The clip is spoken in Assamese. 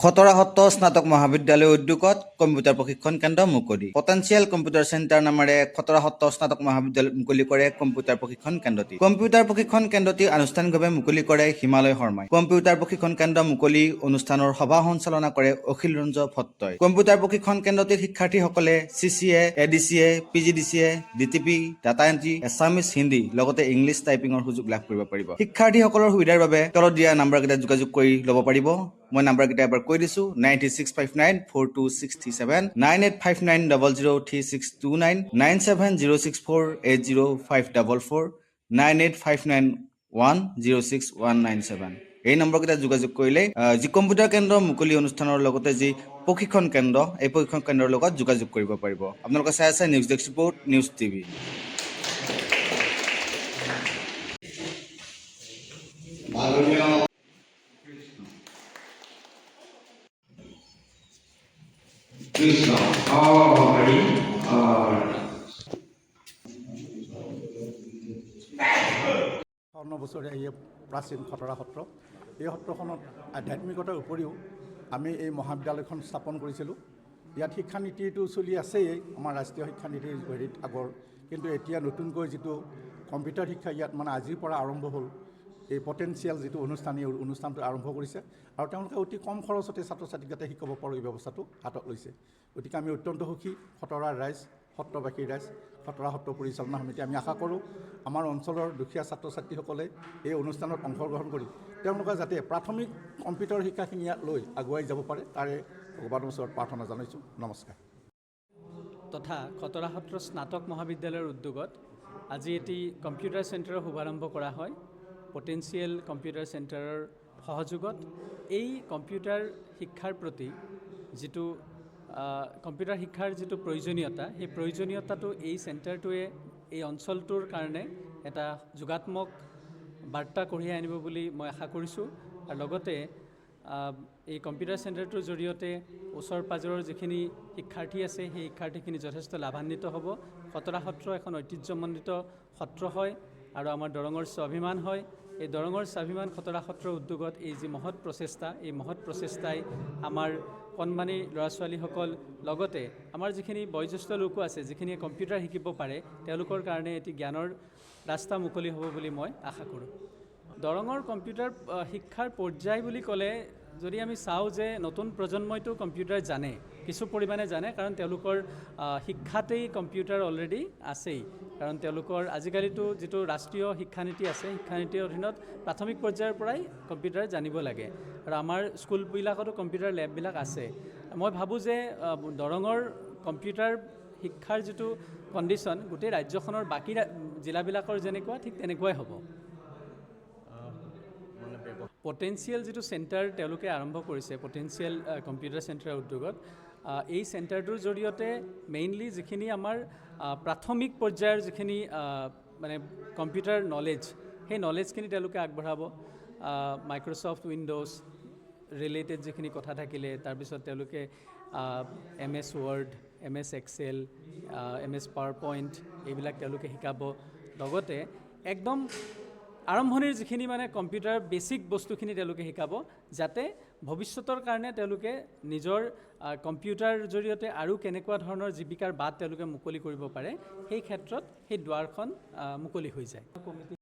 খতৰা সত্ৰ স্নাতক মহাবিদ্যালয় উদ্যোগত কম্পিউটাৰ প্ৰশিক্ষণ কেন্দ্ৰ মুকলি পটেনচিয়েল কম্পিউটাৰ চেণ্টাৰ নামেৰে খতৰা সত্ৰ স্নাতক মহাবিদ্যালয় মুকলি কৰে কম্পিউটাৰ প্ৰশিক্ষণ কেন্দ্ৰটি কম্পিউটাৰ প্ৰশিক্ষণ কেন্দ্ৰটি আনুষ্ঠানিকভাৱে মুকলি কৰে হিমালয় শৰ্মাই কম্পিউটাৰ প্ৰশিক্ষণ কেন্দ্ৰ মুকলি অনুষ্ঠানৰ সভা সঞ্চালনা কৰে অখিল ৰঞ্জ ভট্টই কম্পিউটাৰ প্ৰশিক্ষণ কেন্দ্ৰটিৰ শিক্ষাৰ্থীসকলে CCA ADCA PGDCA DTP data entry Assamese Hindi লগতে ইংলিছ টাইপিঙৰ সুযোগ লাভ কৰিব পাৰিব শিক্ষাৰ্থীসকলৰ সুবিধাৰ বাবে তলত দিয়া নাম্বাৰকেইটা যোগাযোগ কৰি ল'ব পাৰিব মই নাম্বাৰকেইটা এবাৰ কৈ দিছো 96594267 9859003629 9706480544 9859106197 এই নম্বৰকেইটা যোগাযোগ কৰিলে যি কম্পিউটাৰ কেন্দ্ৰ মুকলি অনুষ্ঠানৰ লগতে যি প্ৰশিক্ষণ কেন্দ্ৰ এই প্ৰশিক্ষণ কেন্দ্ৰৰ লগত যোগাযোগ কৰিব পাৰিব আপোনালোকে চাই আছে news desk report news TV Krishna, Hari, বছৰীয়া এই প্ৰাচীন খতৰা সত্ৰ এই সত্ৰখনত আধ্যাত্মিকতাৰ উপৰিও আমি এই মহাবিদ্যালয়খন স্থাপন কৰিছিলোঁ ইয়াত শিক্ষানীতিটো চলি আছেই আমাৰ ৰাষ্ট্ৰীয় শিক্ষানীতিৰ হেৰিত আগৰ কিন্তু এতিয়া নতুনকৈ যিটো কম্পিউটাৰ শিক্ষা ইয়াত মানে আজিৰ পৰা আৰম্ভ হ'ল এই পটেনচিয়েল যিটো অনুষ্ঠান এই অনুষ্ঠানটো আৰম্ভ কৰিছে আৰু তেওঁলোকে অতি কম খৰচতে ছাত্ৰ ছাত্ৰীক যাতে শিকাব পাৰোঁ এই ব্যৱস্থাটো হাতত লৈছে গতিকে আমি অত্যন্ত সুখী খতৰাৰ ৰাইজ সত্ৰবাসীৰ ৰাইজ খতৰা সত্ৰ পৰিচালনা সমিতি আমি আশা কৰোঁ আমাৰ অঞ্চলৰ দুখীয়া ছাত্ৰ ছাত্ৰীসকলে এই অনুষ্ঠানত অংশগ্ৰহণ কৰি তেওঁলোকে যাতে প্ৰাথমিক কম্পিউটাৰ শিক্ষাখিনি ইয়াত লৈ আগুৱাই যাব পাৰে তাৰে ভগৱানৰ ওচৰত প্ৰাৰ্থনা জনাইছোঁ নমস্কাৰ তথা খতৰা সত্ৰ স্নাতক মহাবিদ্যালয়ৰ উদ্যোগত আজি এটি কম্পিউটাৰ চেণ্টাৰৰ শুভাৰম্ভ কৰা হয় পটেনচিয়েল কম্পিউটাৰ চেণ্টাৰৰ সহযোগত এই কম্পিউটাৰ শিক্ষাৰ প্ৰতি যিটো কম্পিউটাৰ শিক্ষাৰ যিটো প্ৰয়োজনীয়তা সেই প্ৰয়োজনীয়তাটো এই চেণ্টাৰটোৱে এই অঞ্চলটোৰ কাৰণে এটা যোগাত্মক বাৰ্তা কঢ়িয়াই আনিব বুলি মই আশা কৰিছোঁ আৰু লগতে এই কম্পিউটাৰ চেণ্টাৰটোৰ জৰিয়তে ওচৰ পাজৰৰ যিখিনি শিক্ষাৰ্থী আছে সেই শিক্ষাৰ্থীখিনি যথেষ্ট লাভান্বিত হ'ব খতৰা সত্ৰ এখন ঐতিহ্যমণ্ডিত সত্ৰ হয় আৰু আমাৰ দৰঙৰ স্বাভিমান হয় এই দৰঙৰ স্বাভিমান খতৰা সত্ৰৰ উদ্যোগত এই যি মহৎ প্ৰচেষ্টা এই মহৎ প্ৰচেষ্টাই আমাৰ কণমানি ল'ৰা ছোৱালীসকল লগতে আমাৰ যিখিনি বয়োজ্যেষ্ঠ লোকো আছে যিখিনিয়ে কম্পিউটাৰ শিকিব পাৰে তেওঁলোকৰ কাৰণে এটি জ্ঞানৰ ৰাস্তা মুকলি হ'ব বুলি মই আশা কৰোঁ দৰঙৰ কম্পিউটাৰ শিক্ষাৰ পৰ্যায় বুলি ক'লে যদি আমি চাওঁ যে নতুন প্ৰজন্মইতো কম্পিউটাৰ জানে কিছু পৰিমাণে জানে কাৰণ তেওঁলোকৰ শিক্ষাতেই কম্পিউটাৰ অলৰেডি আছেই কাৰণ তেওঁলোকৰ আজিকালিতো যিটো ৰাষ্ট্ৰীয় শিক্ষানীতি আছে শিক্ষানীতিৰ অধীনত প্ৰাথমিক পৰ্যায়ৰ পৰাই কম্পিউটাৰ জানিব লাগে আৰু আমাৰ স্কুলবিলাকতো কম্পিউটাৰ লেববিলাক আছে মই ভাবোঁ যে দৰঙৰ কম্পিউটাৰ শিক্ষাৰ যিটো কণ্ডিশ্যন গোটেই ৰাজ্যখনৰ বাকী জিলাবিলাকৰ যেনেকুৱা ঠিক তেনেকুৱাই হ'ব পটেনচিয়েল যিটো চেণ্টাৰ তেওঁলোকে আৰম্ভ কৰিছে পটেনচিয়েল কম্পিউটাৰ চেণ্টাৰৰ উদ্যোগত এই চেণ্টাৰটোৰ জৰিয়তে মেইনলি যিখিনি আমাৰ প্ৰাথমিক পৰ্যায়ৰ যিখিনি মানে কম্পিউটাৰ নলেজ সেই নলেজখিনি তেওঁলোকে আগবঢ়াব মাইক্ৰ'ছফ্ট উইণ্ড'জ ৰিলেটেড যিখিনি কথা থাকিলে তাৰপিছত তেওঁলোকে MS Word MS Excel MS PowerPoint এইবিলাক তেওঁলোকে শিকাব লগতে একদম আৰম্ভণিৰ যিখিনি মানে কম্পিউটাৰ বেছিক বস্তুখিনি তেওঁলোকে শিকাব যাতে ভৱিষ্যতৰ কাৰণে তেওঁলোকে নিজৰ কম্পিউটাৰ জৰিয়তে আৰু কেনেকুৱা ধৰণৰ জীৱিকাৰ বাট তেওঁলোকে মুকলি কৰিব পাৰে সেই ক্ষেত্ৰত সেই দুৱাৰখন মুকলি হৈ যায়